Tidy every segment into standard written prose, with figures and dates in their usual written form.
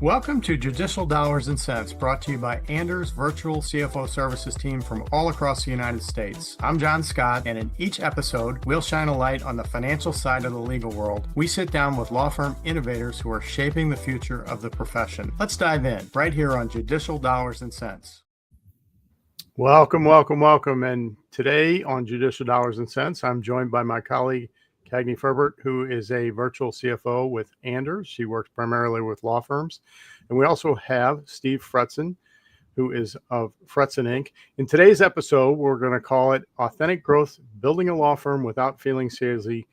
Welcome to Judicial Dollars and Cents, brought to you by Anders Virtual CFO Services team from all across the United States. I'm John Scott, and in each episode, we'll shine a light on the financial side of the legal world. We sit down with law firm innovators who are shaping the future of the profession. Let's dive in, right here on Judicial Dollars and Cents. Welcome. And today on Judicial Dollars and Cents, I'm joined by my colleague, Cagney Ferbert, who is a virtual CFO with Anders. She works primarily with law firms. And we also have Steve Fretzin, who is of Fretzin Inc. In today's episode, we're going to call it Authentic Growth, Building a Law Firm Without Feeling Salesy.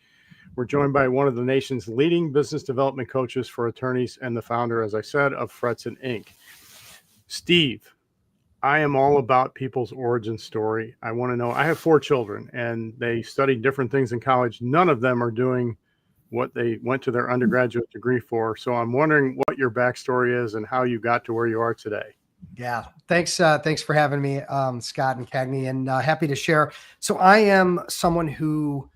We're joined by one of the nation's leading business development coaches for attorneys and the founder, as I said, of Fretzin Inc. Steve, I am all about people's origin story. I want to know, I have 4 children and they studied different things in college. None of them are doing what they went to their undergraduate degree for. So I'm wondering what your backstory is and how you got to where you are today. Yeah. Thanks for having me, Scott and Cagney, and happy to share. So I am someone who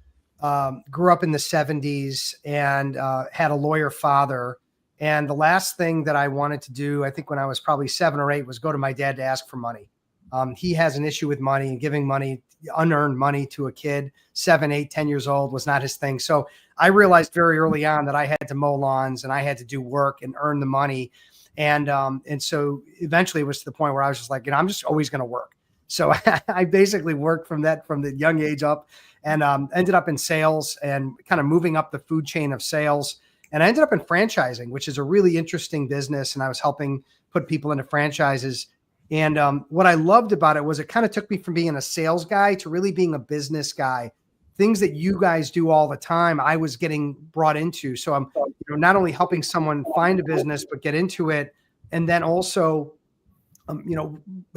grew up in the 70s and had a lawyer father. And the last thing that I wanted to do, I think when I was probably 7 or 8, was go to my dad to ask for money. He has an issue with money, and giving money, unearned money to a kid, 7, 8, 10 years old was not his thing. So I realized very early on that I had to mow lawns and I had to do work and earn the money. And so eventually it was to the point where I was just like, I'm just always going to work. So I basically worked from the young age up, and ended up in sales and kind of moving up the food chain of sales. And I ended up in franchising, which is a really interesting business. And I was helping put people into franchises. And what I loved about it was it kind of took me from being a sales guy to really being a business guy. Things that you guys do all the time, I was getting brought into. So I'm not only helping someone find a business, but get into it. And then also,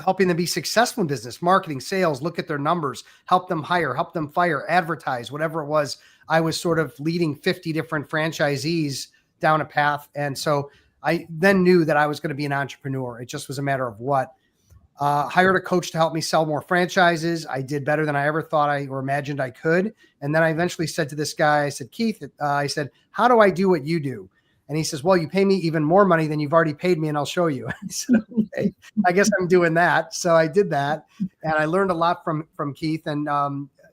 helping them be successful in business, marketing, sales, look at their numbers, help them hire, help them fire, advertise, whatever it was. I was sort of leading 50 different franchisees down a path. And so I then knew that I was going to be an entrepreneur. It just was a matter of what. Hired a coach to help me sell more franchises. I did better than I ever thought or imagined I could. And then I eventually said to this guy, I said, Keith, I said, how do I do what you do? And he says, well, you pay me even more money than you've already paid me, and I'll show you. I said, okay, I guess I'm doing that. So I did that. And I learned a lot from Keith, and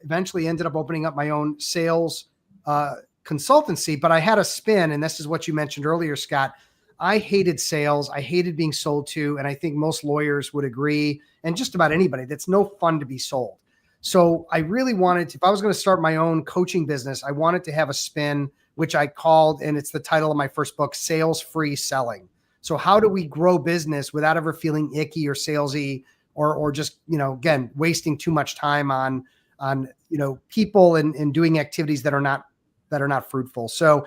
eventually ended up opening up my own sales consultancy. But I had a spin, and this is what you mentioned earlier, Scott. I hated sales. I hated being sold to. And I think most lawyers would agree, and just about anybody, that's no fun to be sold. So I really wanted to, if I was going to start my own coaching business, I wanted to have a spin, which I called, and it's the title of my first book, Sales-Free Selling. So how do we grow business without ever feeling icky or salesy, or just, again, wasting too much time on people and doing activities that are not fruitful. So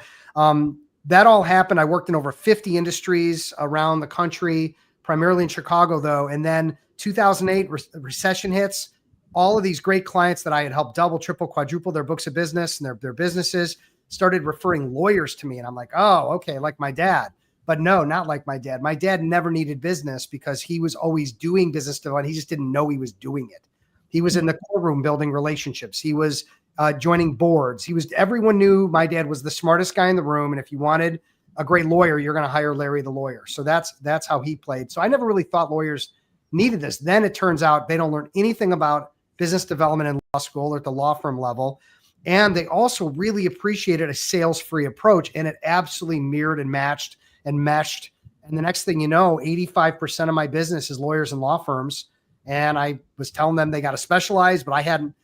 that all happened. I worked in over 50 industries around the country, primarily in Chicago, though. And then 2008 recession hits. All of these great clients that I had helped double, triple, quadruple their books of business and their businesses started referring lawyers to me. And I'm like, oh, okay, like my dad. But no, not like my dad. My dad never needed business because he was always doing business development. He just didn't know he was doing it. He was in the courtroom building relationships. He was joining boards. Everyone knew my dad was the smartest guy in the room. And if you wanted a great lawyer, you're going to hire Larry the lawyer. So that's how he played. So I never really thought lawyers needed this. Then it turns out they don't learn anything about business development in law school or at the law firm level. And they also really appreciated a sales-free approach, and it absolutely mirrored and matched and meshed. And the next thing you know, 85% of my business is lawyers and law firms. And I was telling them they got to specialize, but I hadn't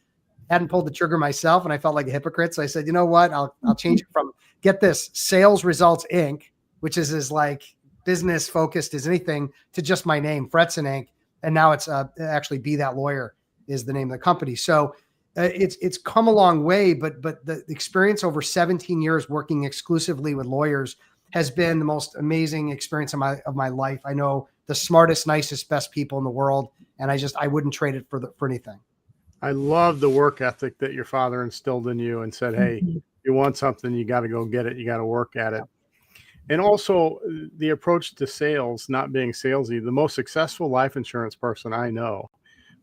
pulled the trigger myself, and I felt like a hypocrite. So I said, you know what? I'll change it from, get this, Sales Results Inc., which is as like business focused as anything, to just my name, Fretzin Inc. And now it's actually Be That Lawyer is the name of the company. So it's come a long way, but the experience over 17 years working exclusively with lawyers has been the most amazing experience of my life. I know the smartest, nicest, best people in the world, and I wouldn't trade it for anything. I love the work ethic that your father instilled in you and said, hey, you want something, you got to go get it. You got to work at it. And also the approach to sales, not being salesy. The most successful life insurance person I know,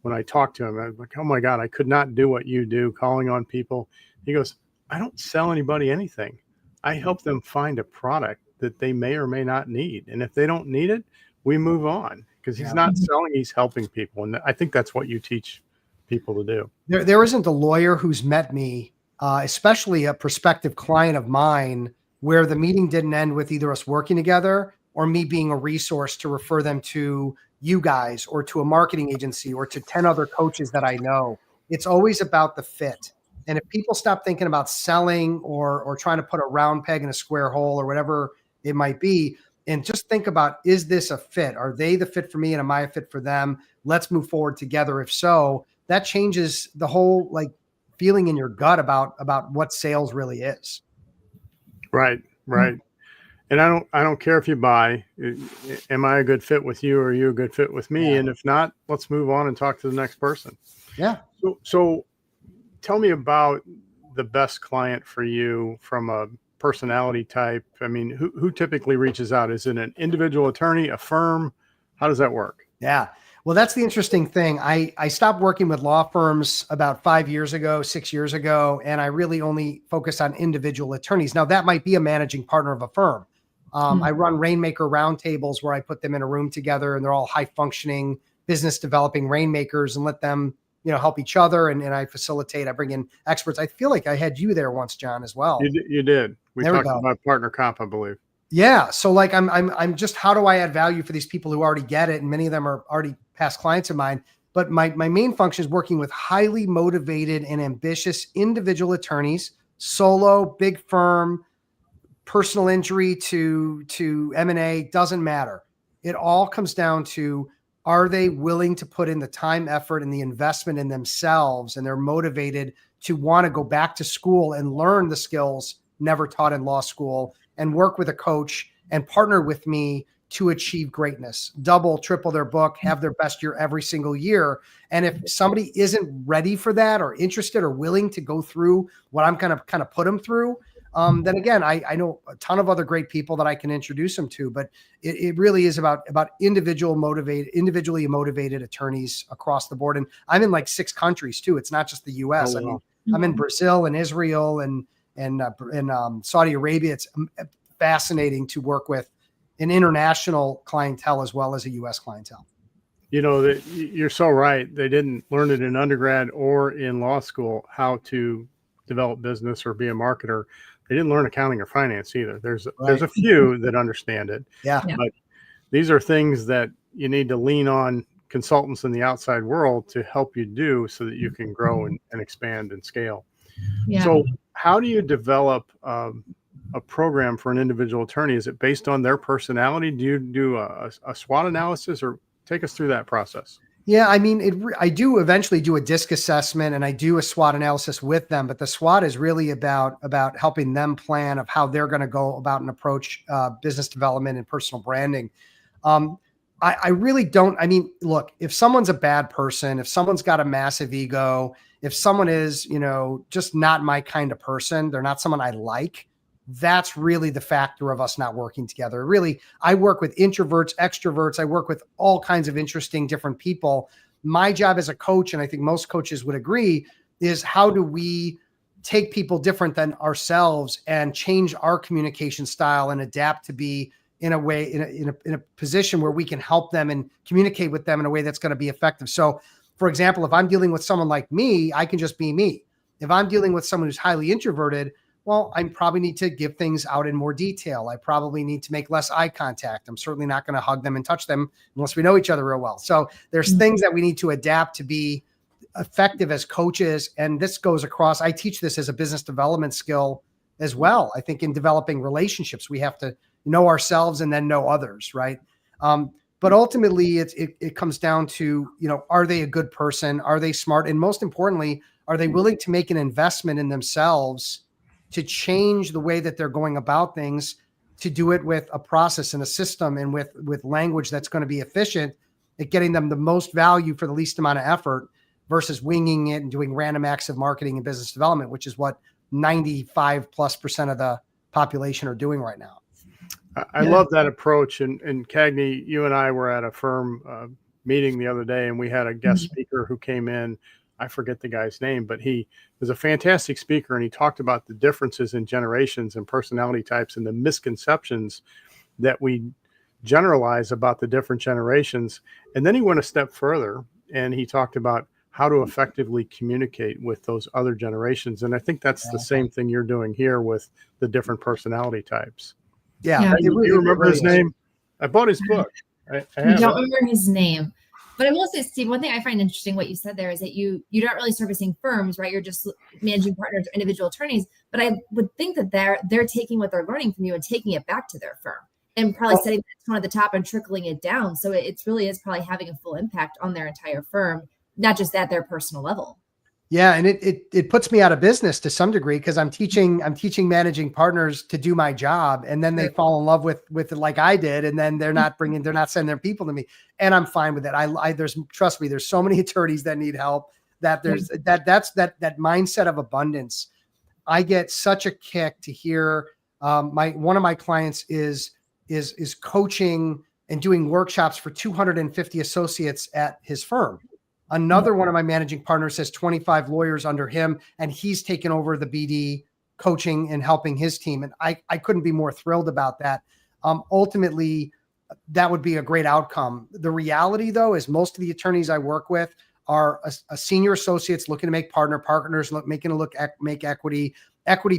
when I talk to him, I'm like, oh my God, I could not do what you do, calling on people. He goes, I don't sell anybody anything. I help them find a product that they may or may not need. And if they don't need it, we move on, because he's not selling, he's helping people. And I think that's what you teach people to do. There isn't a lawyer who's met me, especially a prospective client of mine, where the meeting didn't end with either us working together or me being a resource to refer them to you guys or to a marketing agency or to 10 other coaches that I know. It's always about the fit. And if people stop thinking about selling or trying to put a round peg in a square hole or whatever it might be, and just think about, is this a fit? Are they the fit for me and am I a fit for them? Let's move forward together. If so, that changes the whole like feeling in your gut about what sales really is. Right. And I don't care if you buy. Am I a good fit with you, or are you a good fit with me? And if not, let's move on and talk to the next person. Yeah. So tell me about the best client for you from a personality type. I mean, who typically reaches out? Is it an individual attorney, a firm? How does that work? Yeah. Well, that's the interesting thing. I stopped working with law firms about 6 years ago, and I really only focus on individual attorneys. Now, that might be a managing partner of a firm. I run rainmaker roundtables where I put them in a room together, and they're all high functioning business developing rainmakers, and let them, help each other. And I facilitate, I bring in experts. I feel like I had you there once, John, as well. You did. We talked about partner comp, I believe. Yeah. So like, I'm just, how do I add value for these people who already get it? And many of them are already past clients of mine, but my main function is working with highly motivated and ambitious individual attorneys, solo, big firm, personal injury to M&A, doesn't matter. It all comes down to, are they willing to put in the time, effort, and the investment in themselves? And they're motivated to want to go back to school and learn the skills never taught in law school, and work with a coach and partner with me to achieve greatness, double, triple their book, have their best year every single year. And if somebody isn't ready for that or interested or willing to go through what I'm kind of put them through, then again, I know a ton of other great people that I can introduce them to, but it really is about individually motivated attorneys across the board. And I'm in like 6 countries too. It's not just the US. Oh, wow. I mean, I'm in Brazil and Israel and Saudi Arabia. It's fascinating to work with an international clientele as well as a U.S. clientele. You're so right. They didn't learn it in undergrad or in law school how to develop business or be a marketer. They didn't learn accounting or finance either. There's a few that understand it. Yeah. But these are things that you need to lean on consultants in the outside world to help you do, so that you can grow and expand and scale. Yeah. So how do you develop a program for an individual attorney? Is it based on their personality? Do you do a SWOT analysis, or take us through that process? Yeah, I mean, I do eventually do a DISC assessment, and I do a SWOT analysis with them. But the SWOT is really about helping them plan of how they're going to go about and approach business development and personal branding. I really don't. I mean, look, if someone's a bad person, if someone's got a massive ego, if someone is, just not my kind of person, they're not someone I like, that's really the factor of us not working together. Really, I work with introverts, extroverts. I work with all kinds of interesting different people. My job as a coach, and I think most coaches would agree, is how do we take people different than ourselves and change our communication style and adapt to be in a way, in a position where we can help them and communicate with them in a way that's going to be effective. So, for example, if I'm dealing with someone like me, I can just be me. If I'm dealing with someone who's highly introverted, well, I probably need to give things out in more detail. I probably need to make less eye contact. I'm certainly not going to hug them and touch them unless we know each other real well. So there's things that we need to adapt to be effective as coaches. And this goes across, I teach this as a business development skill as well. I think in developing relationships, we have to know ourselves and then know others, right? But ultimately, it comes down to, are they a good person? Are they smart? And most importantly, are they willing to make an investment in themselves to change the way that they're going about things, to do it with a process and a system and with language that's going to be efficient at getting them the most value for the least amount of effort, versus winging it and doing random acts of marketing and business development, which is what 95+% of the population are doing right now. I love that approach. And Cagney, you and I were at a firm meeting the other day, and we had a guest speaker who came in I forget the guy's name, but he was a fantastic speaker, and he talked about the differences in generations and personality types and the misconceptions that we generalize about the different generations. And then he went a step further, and he talked about how to effectively communicate with those other generations. And I think that's the same thing you're doing here with the different personality types. Yeah. Do you remember his name? I bought his book. I don't remember his name. But I will say, Steve, one thing I find interesting what you said there is that you're not really servicing firms, right? You're just managing partners or individual attorneys. But I would think that they're taking what they're learning from you and taking it back to their firm and probably setting that tone at the top and trickling it down. So it really is probably having a full impact on their entire firm, not just at their personal level. Yeah. And it puts me out of business to some degree, because I'm teaching managing partners to do my job. And then they fall in love with it like I did. And then they're not sending their people to me. And I'm fine with it. Trust me, there's so many attorneys that need help, that there's that mindset of abundance. I get such a kick to hear one of my clients is coaching and doing workshops for 250 associates at his firm. Another one of my managing partners has 25 lawyers under him, and he's taken over the BD coaching and helping his team. And I couldn't be more thrilled about that. Ultimately, that would be a great outcome. The reality, though, is most of the attorneys I work with are a senior associates looking to make partners make equity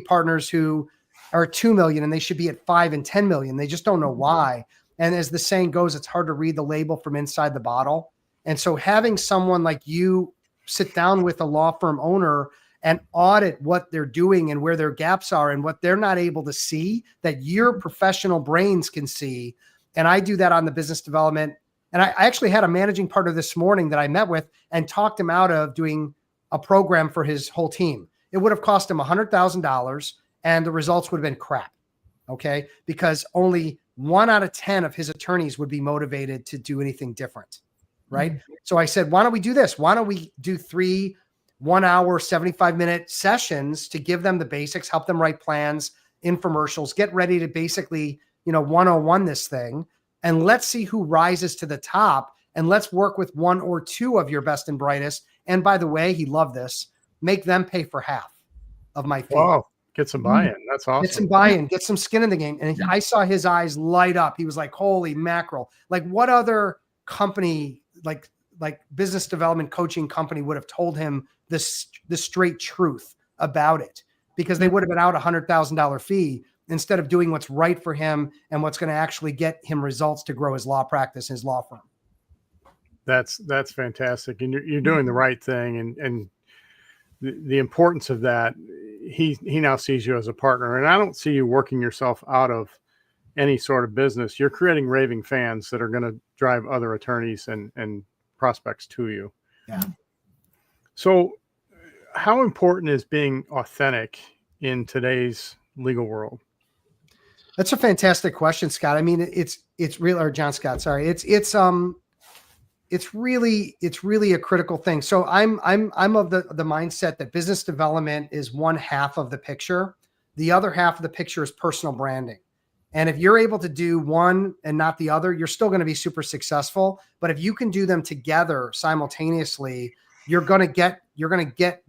partners who are 2 million and they should be at 5 and 10 million. They just don't know why. And as the saying goes, it's hard to read the label from inside the bottle. And so having someone like you sit down with a law firm owner and audit what they're doing and where their gaps are and what they're not able to see that your professional brains can see. And I do that on the business development. And I actually had a managing partner this morning that I met with and talked him out of doing a program for his whole team. It would have cost him $100,000 and the results would have been crap. Okay. Because only 1 out of 10 of his attorneys would be motivated to do anything different. Right. Mm-hmm. So I said, why don't we do this? Why don't we do 3 1-hour, 75-minute sessions to give them the basics, help them write plans, infomercials, get ready to basically, 101 this thing. And let's see who rises to the top. And let's work with 1 or 2 of your best and brightest. And by the way, he loved this, make them pay for half of my fee. Wow. Get some buy-in. That's awesome. Get some buy-in, get some skin in the game. And I saw his eyes light up. He was like, holy mackerel. Like, what other company, like business development coaching company would have told him the straight truth about it? Because they would have been out $100,000 fee instead of doing what's right for him and what's going to actually get him results to grow his law practice, his law firm. That's fantastic. And you're doing the right thing. And the importance of that, he now sees you as a partner. And I don't see you working yourself out of any sort of business. You're creating raving fans that are going to drive other attorneys and prospects to you. Yeah. So how important is being authentic in today's legal world? That's a fantastic question, Scott. I mean, it's real, or John Scott, sorry. It's really a critical thing. So I'm of the mindset that business development is one half of the picture. The other half of the picture is personal branding. And if you're able to do one and not the other, you're still going to be super successful. But if you can do them together simultaneously, you're going to get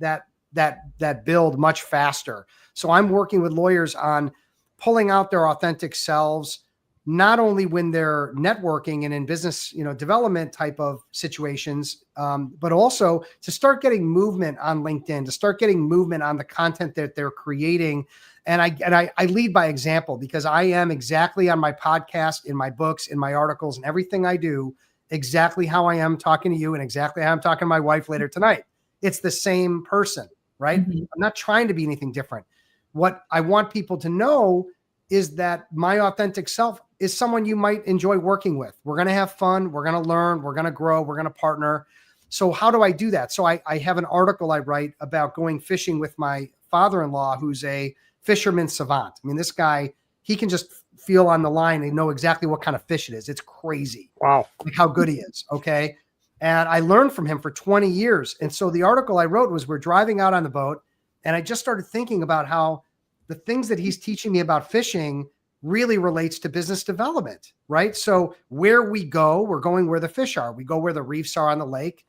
that build much faster. So I'm working with lawyers on pulling out their authentic selves, not only when they're networking and in business, development type of situations, but also to start getting movement on LinkedIn, to start getting movement on the content that they're creating. And I lead by example, because I am exactly on my podcast, in my books, in my articles, and everything I do, exactly how I am talking to you and exactly how I'm talking to my wife later tonight. It's the same person, right? Mm-hmm. I'm not trying to be anything different. What I want people to know is that my authentic self is someone you might enjoy working with. We're going to have fun. We're going to learn. We're going to grow. We're going to partner. So how do I do that? So I have an article I write about going fishing with my father-in-law, who's a fisherman savant. I mean, this guy, he can just feel on the line and know exactly what kind of fish it is. It's crazy. Wow. Like how good he is. Okay. And I learned from him for 20 years. And so the article I wrote was, we're driving out on the boat, and I just started thinking about how the things that he's teaching me about fishing really relates to business development, right? So where we go, we're going where the fish are. We go where the reefs are on the lake.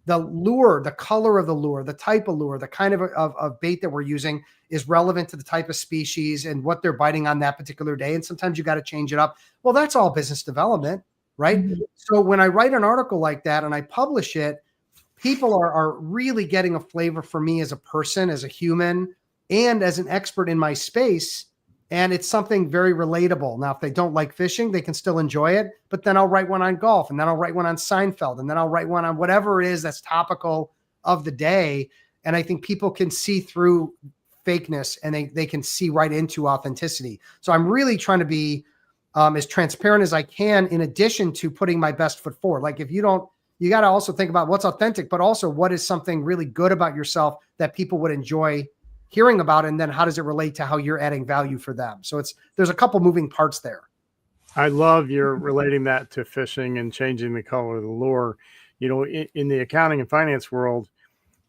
the lure, the color of the lure, the type of lure, the kind of bait that we're using is relevant to the type of species and what they're biting on that particular day. And sometimes you got to change it up. Well, that's all business development, right? Mhm. So when I write an article like that and I publish it, people are really getting a flavor for me as a person, as a human, and as an expert in my space. And it's something very relatable. Now, if they don't like fishing, they can still enjoy it. But then I'll write one on golf, and then I'll write one on Seinfeld, and then I'll write one on whatever it is that's topical of the day. And I think people can see through fakeness, and they can see right into authenticity. So I'm really trying to be as transparent as I can, in addition to putting my best foot forward. Like, if you don't, you got to also think about what's authentic, but also what is something really good about yourself that people would enjoy hearing about, and then how does it relate to how you're adding value for them? So there's a couple moving parts there. I love you're relating that to fishing and changing the color of the lure. You know, in the accounting and finance world,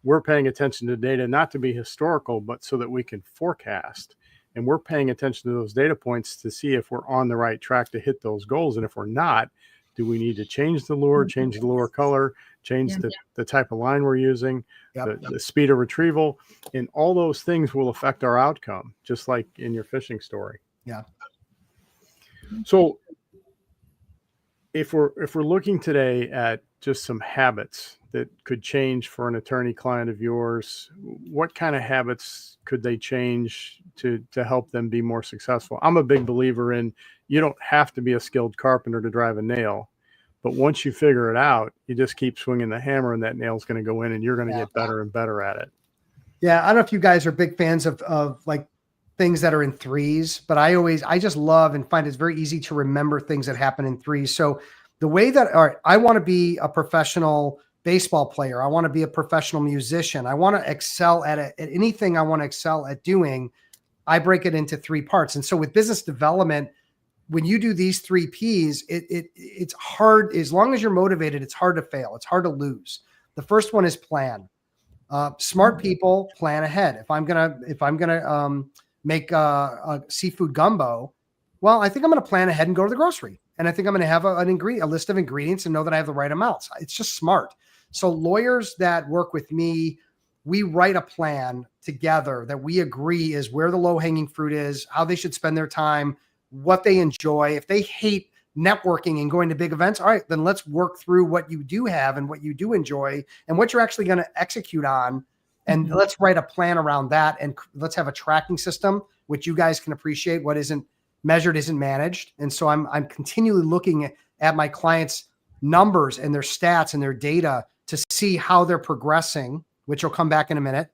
we're paying attention to data, not to be historical, but so that we can forecast. And we're paying attention to those data points to see if we're on the right track to hit those goals. And if we're not, do we need to change the lure, change the lure color, change the type of line we're using, the speed of retrieval, and all those things will affect our outcome, just like in your fishing story. Yeah. So if we're looking today at just some habits that could change for an attorney client of yours, what kind of habits could they change to help them be more successful? I'm a big believer in, you don't have to be a skilled carpenter to drive a nail, but once you figure it out, you just keep swinging the hammer and that nail's going to go in and you're going to get better and better at it. Yeah. I don't know if you guys are big fans of like things that are in threes, but I just love and find it's very easy to remember things that happen in threes. So the way that, all right, I want to be a professional baseball player. I want to be a professional musician. I want to excel at anything I want to excel at doing. I break it into 3 parts. And so with business development, when you do these 3 Ps, it's hard. As long as you're motivated, it's hard to fail. It's hard to lose. The first one is plan. Smart people plan ahead. If I'm gonna make a seafood gumbo, well, I think I'm going to plan ahead and go to the grocery. And I think I'm going to have a list of ingredients and know that I have the right amounts. It's just smart. So lawyers that work with me, we write a plan together that we agree is where the low-hanging fruit is, how they should spend their time, what they enjoy. If they hate networking and going to big events, all right, then let's work through what you do have and what you do enjoy and what you're actually going to execute on. And let's write a plan around that. And let's have a tracking system, which you guys can appreciate. What isn't measured isn't managed. And so I'm continually looking at my clients' numbers and their stats and their data to see how they're progressing, which will come back in a minute.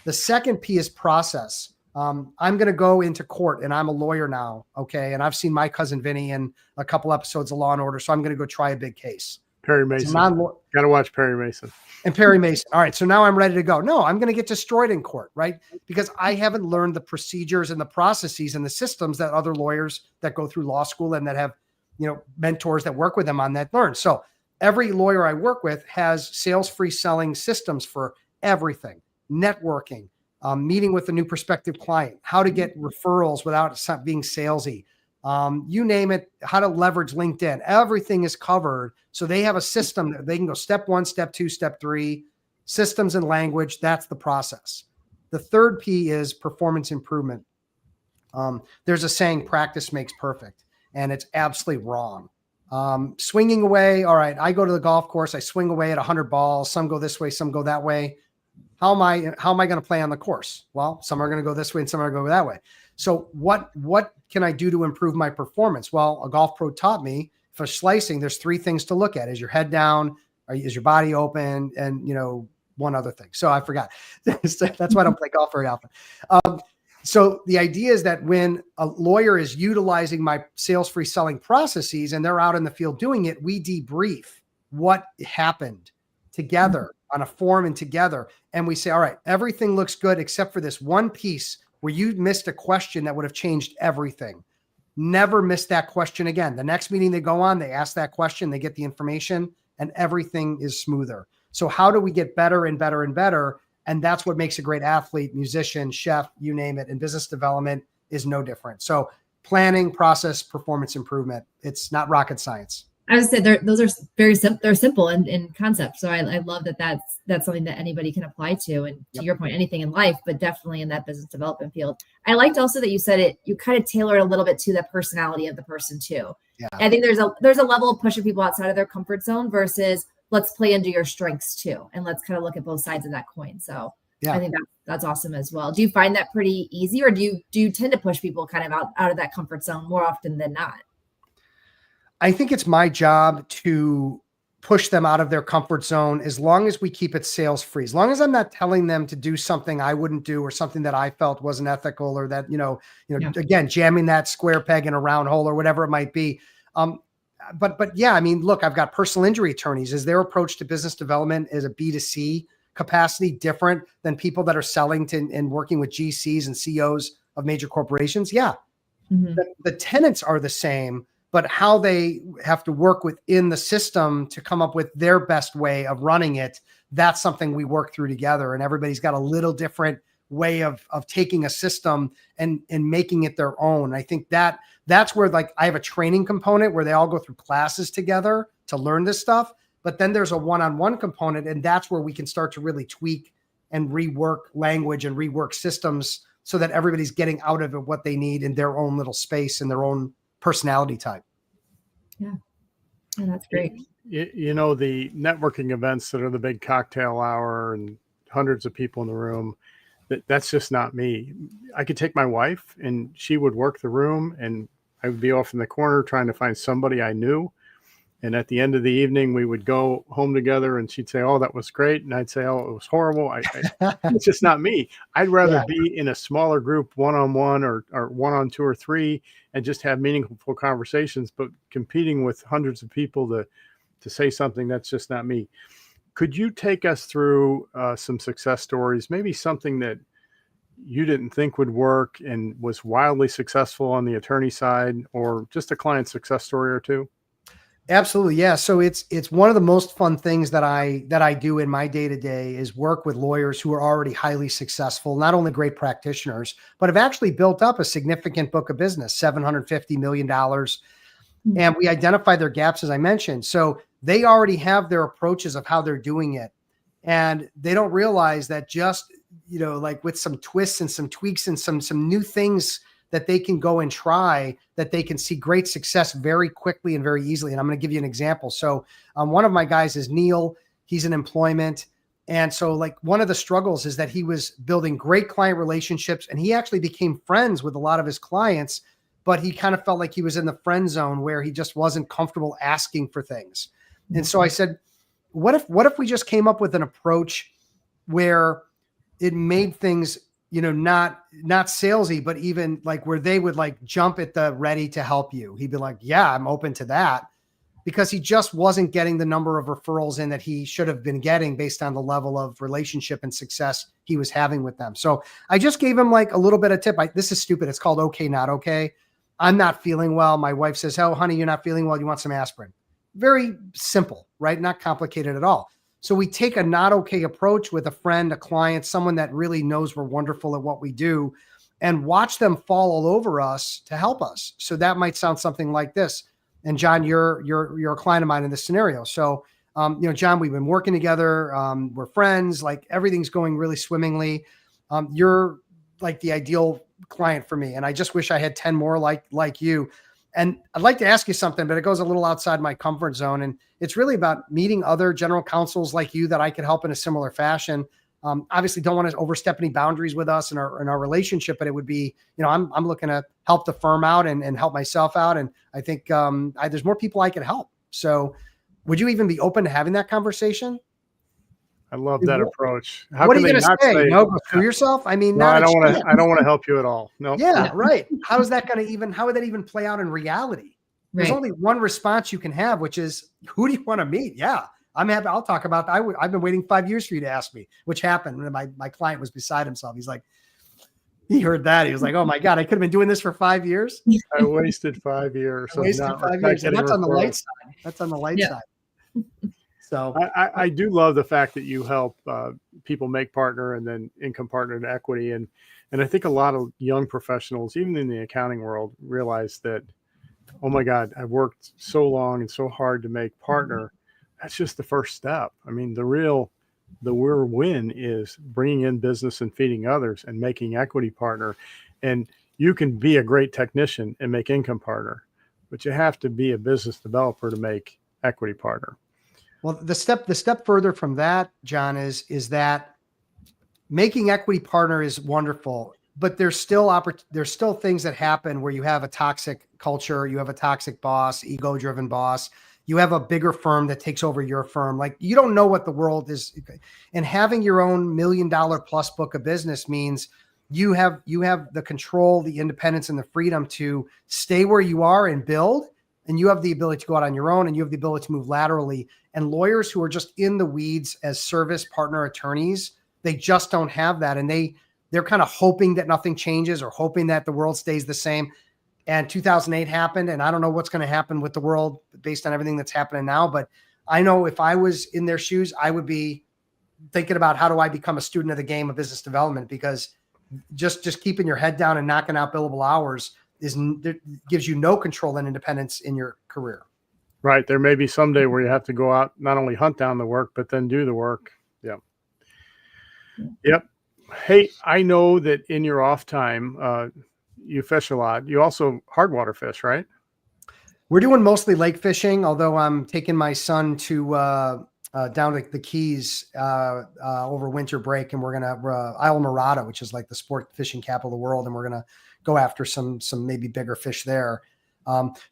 The second P is process. I'm going to go into court, and I'm a lawyer now. Okay. And I've seen my cousin Vinny in a couple episodes of Law and Order. So I'm going to go try a big case. Perry Mason. Got to watch Perry Mason. And Perry Mason. All right. So now I'm ready to go. No, I'm going to get destroyed in court, right? Because I haven't learned the procedures and the processes and the systems that other lawyers that go through law school and that have, mentors that work with them on that learn. So every lawyer I work with has sales-free selling systems for everything, networking, meeting with a new prospective client, how to get referrals without being salesy. You name it, how to leverage LinkedIn. Everything is covered. So they have a system that they can go step 1, step 2, step 3, systems and language. That's the process. The third P is performance improvement. There's a saying, practice makes perfect, and it's absolutely wrong. Swinging away. All right. I go to the golf course. I swing away at 100 balls. Some go this way, some go that way. How am I going to play on the course? Well, some are going to go this way and some are going to go that way. So what can I do to improve my performance? Well, a golf pro taught me for slicing, there's 3 things to look at. Is your head down? Is your body open? And, one other thing. So I forgot. That's why I don't play golf very often. So the idea is that when a lawyer is utilizing my sales-free selling processes and they're out in the field doing it, we debrief what happened together on a form and together. And we say, all right, everything looks good except for this one piece where you missed a question that would have changed everything. Never miss that question again. The next meeting they go on, they ask that question, they get the information, and everything is smoother. So how do we get better and better and better? And that's what makes a great athlete, musician, chef, you name it. And business development is no different. So planning, process, performance improvement. It's not rocket science. I would say those are very simple. They're simple in concept. So I love that that's something that anybody can apply to. And to your point, anything in life, but definitely in that business development field. I liked also that you said you kind of tailor it a little bit to the personality of the person too. Yeah. I think there's a level of pushing people outside of their comfort zone versus let's play into your strengths too. And let's kind of look at both sides of that coin. So Yeah. I think that's awesome as well. Do you find that pretty easy, or do you tend to push people kind of out of that comfort zone more often than not? I think it's my job to push them out of their comfort zone as long as we keep it sales free. As long as I'm not telling them to do something I wouldn't do or something that I felt wasn't ethical, or that, again, jamming that square peg in a round hole or whatever it might be. But yeah, I mean, look, I've got personal injury attorneys. Is their approach to business development as a B2C capacity different than people that are selling to and working with GCs and CEOs of major corporations? Yeah. Mm-hmm. The tenets are the same, but how they have to work within the system to come up with their best way of running it, that's something we work through together. And everybody's got a little different way of taking a system and making it their own. I think that's where, like, I have a training component where they all go through classes together to learn this stuff. But then there's a one-on-one component, and that's where we can start to really tweak and rework language and rework systems so that everybody's getting out of it what they need in their own little space and their own personality type. Yeah, that's great. The networking events that are the big cocktail hour and hundreds of people in the room, that's just not me. I could take my wife and she would work the room, and I would be off in the corner trying to find somebody I knew. And at the end of the evening, we would go home together, and she'd say, "Oh, that was great." And I'd say, "Oh, it was horrible." It's just not me. I'd rather be in a smaller group, one-on-one or one-on-two or three, and just have meaningful conversations. But competing with hundreds of people to say something, that's just not me. Could you take us through some success stories, maybe something that you didn't think would work and was wildly successful on the attorney side, or just a client success story or two? Absolutely. Yeah. So it's one of the most fun things that I do in my day-to-day is work with lawyers who are already highly successful, not only great practitioners, but have actually built up a significant book of business, $750 million. And we identify their gaps, as I mentioned. So they already have their approaches of how they're doing it. And they don't realize that just, like with some twists and some tweaks and some new things that they can go and try, that they can see great success very quickly and very easily. And I'm going to give you an example. So one of my guys is Neil. He's in employment. And so, like, one of the struggles is that he was building great client relationships, and he actually became friends with a lot of his clients, but he kind of felt like he was in the friend zone where he just wasn't comfortable asking for things. And so I said, what if we just came up with an approach where it made things, not salesy, but even like where they would like jump at the ready to help you. He'd be like, yeah, I'm open to that, because he just wasn't getting the number of referrals in that he should have been getting based on the level of relationship and success he was having with them. So I just gave him like a little bit of tip. This is stupid. It's called okay, not okay. I'm not feeling well. My wife says, "Oh, honey, you're not feeling well. You want some aspirin?" Very simple, right? Not complicated at all. So we take a not okay approach with a friend, a client, someone that really knows we're wonderful at what we do, and watch them fall all over us to help us. So that might sound something like this. And John, you're a client of mine in this scenario. So, John, we've been working together. We're friends. Like, everything's going really swimmingly. You're like the ideal client for me, and I just wish I had 10 more like you. And I'd like to ask you something, but it goes a little outside my comfort zone. And it's really about meeting other general counsels like you that I could help in a similar fashion. Obviously don't want to overstep any boundaries with us in our relationship, but it would be, I'm looking to help the firm out and help myself out. And I think there's more people I could help. So would you even be open to having that conversation? I love that approach. What are you going to say? No, go screw yourself. I mean, no, I don't want to help you at all. No. Yeah, right. How would that even play out in reality? There's only one response you can have, which is, who do you want to meet? Yeah, I'm happy. I'll talk about that. I've been waiting 5 years for you to ask me, which happened when my client was beside himself. He's like, he heard that. He was like, oh my God, I could have been doing this for 5 years. I wasted 5 years. And that's on the light side. That's on the light side. So I do love the fact that you help people make partner and then income partner to equity. And I think a lot of young professionals, even in the accounting world, realize that oh my God, I've worked so long and so hard to make partner. That's just the first step. I mean, the real win is bringing in business and feeding others and making equity partner. And you can be a great technician and make income partner, but you have to be a business developer to make equity partner. Well, the step further from that, John, is that making equity partner is wonderful, but there's still things that happen where you have a toxic culture, you have a toxic boss, ego-driven boss, you have a bigger firm that takes over your firm. Like, you don't know what the world is, and having your own $1 million plus book of business means you have the control, the independence, and the freedom to stay where you are and build. And you have the ability to go out on your own, and you have the ability to move laterally. And lawyers who are just in the weeds as service partner attorneys, they just don't have that. And they're kind of hoping that nothing changes or hoping that the world stays the same. And 2008 happened, and I don't know what's going to happen with the world based on everything that's happening now. But I know if I was in their shoes, I would be thinking about, how do I become a student of the game of business development? Because just keeping your head down and knocking out billable hours gives you no control and independence in your career. Right. There may be someday where you have to go out, not only hunt down the work, but then do the work. Yep. Yep. Hey, I know that in your off time, you fish a lot. You also hard water fish, right? We're doing mostly lake fishing, although I'm taking my son to down to the Keys over winter break, and we're gonna Isle Morada, which is like the sport fishing capital of the world, and we're gonna go after some maybe bigger fish there.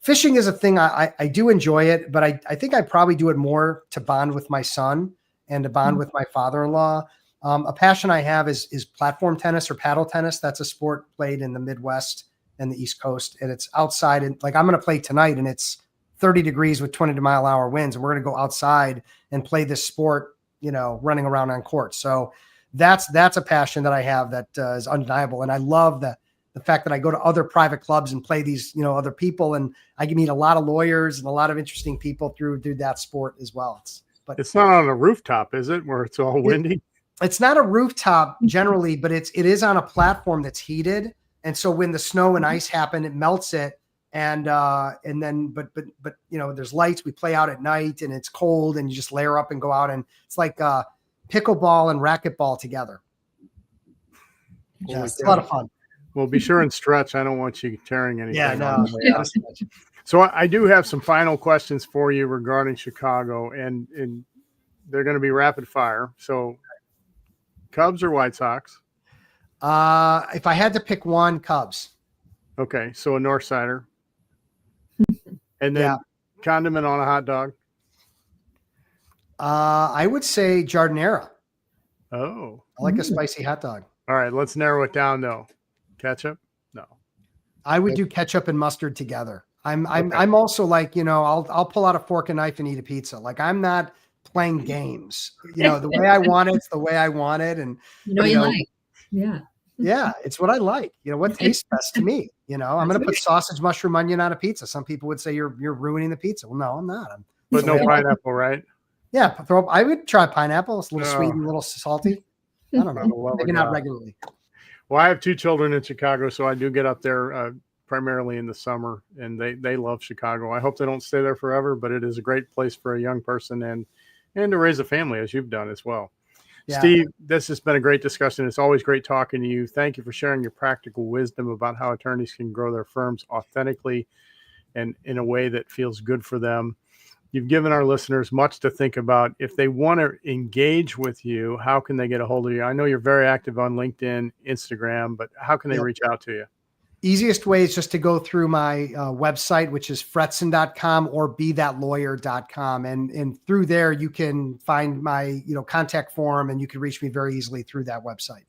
Fishing is a thing I do enjoy it, but I think I probably do it more to bond with my son and to bond with my father-in-law. A passion I have is platform tennis or paddle tennis. That's a sport played in the Midwest and the East Coast, and it's outside. And like, I'm going to play tonight, and it's 30 degrees with 20-mile-an-hour winds, and we're going to go outside and play this sport, running around on courts. So that's a passion that I have that is undeniable, and I love the fact that I go to other private clubs and play these, other people, and I can meet a lot of lawyers and a lot of interesting people through that sport as well. But it's not on a rooftop, is it, where it's all windy? It's not a rooftop generally, but it is on a platform that's heated. And so when the snow and ice happen, it melts it. And then, but there's lights, we play out at night, and it's cold, and you just layer up and go out, and it's like pickleball and racquetball together. Yeah, it's a lot of fun. Well, be sure and stretch. I don't want you tearing anything. Yeah, no. So I do have some final questions for you regarding Chicago, and they're going to be rapid fire. So Cubs or White Sox? If I had to pick one, Cubs. Okay, so a North Sider. And then condiment on a hot dog? I would say Jardinera. Oh. I like a spicy hot dog. All right, let's narrow it down, though. Ketchup? No. I would do ketchup and mustard together. I'm also like, I'll pull out a fork and knife and eat a pizza. Like, I'm not playing games. The way I want it's the way I want it. And you like. Yeah. Yeah, it's what I like. What tastes best to me. I'm going to put sausage, mushroom, onion on a pizza. Some people would say you're ruining the pizza. Well, no, I'm not. But no pineapple, right? Yeah, I would try pineapple. It's a little sweet and a little salty. I don't know. Maybe not regularly. Well, I have 2 children in Chicago, so I do get up there primarily in the summer, and they love Chicago. I hope they don't stay there forever, but it is a great place for a young person and to raise a family, as you've done as well. Yeah. Steve, this has been a great discussion. It's always great talking to you. Thank you for sharing your practical wisdom about how attorneys can grow their firms authentically and in a way that feels good for them. You've given our listeners much to think about. If they want to engage with you, how can they get a hold of you? I know you're very active on LinkedIn, Instagram, but how can they reach out to you? Easiest way is just to go through my website, which is fretzin.com or bethatlawyer.com. And through there, you can find my, contact form, and you can reach me very easily through that website.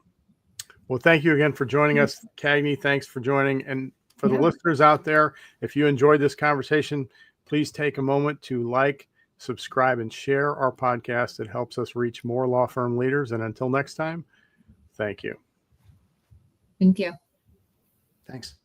Well, thank you again for joining us, Cagney. Thanks for joining. And for the listeners out there, if you enjoyed this conversation, please take a moment to like, subscribe, and share our podcast. It helps us reach more law firm leaders. And until next time, thank you. Thank you. Thanks.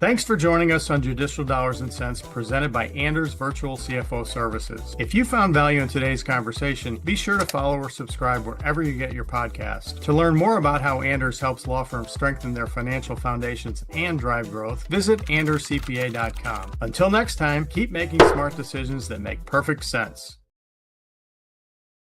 Thanks for joining us on Judicial Dollars and Cents, presented by Anders Virtual CFO Services. If you found value in today's conversation, be sure to follow or subscribe wherever you get your podcast. To learn more about how Anders helps law firms strengthen their financial foundations and drive growth, visit anderscpa.com. Until next time, keep making smart decisions that make perfect sense.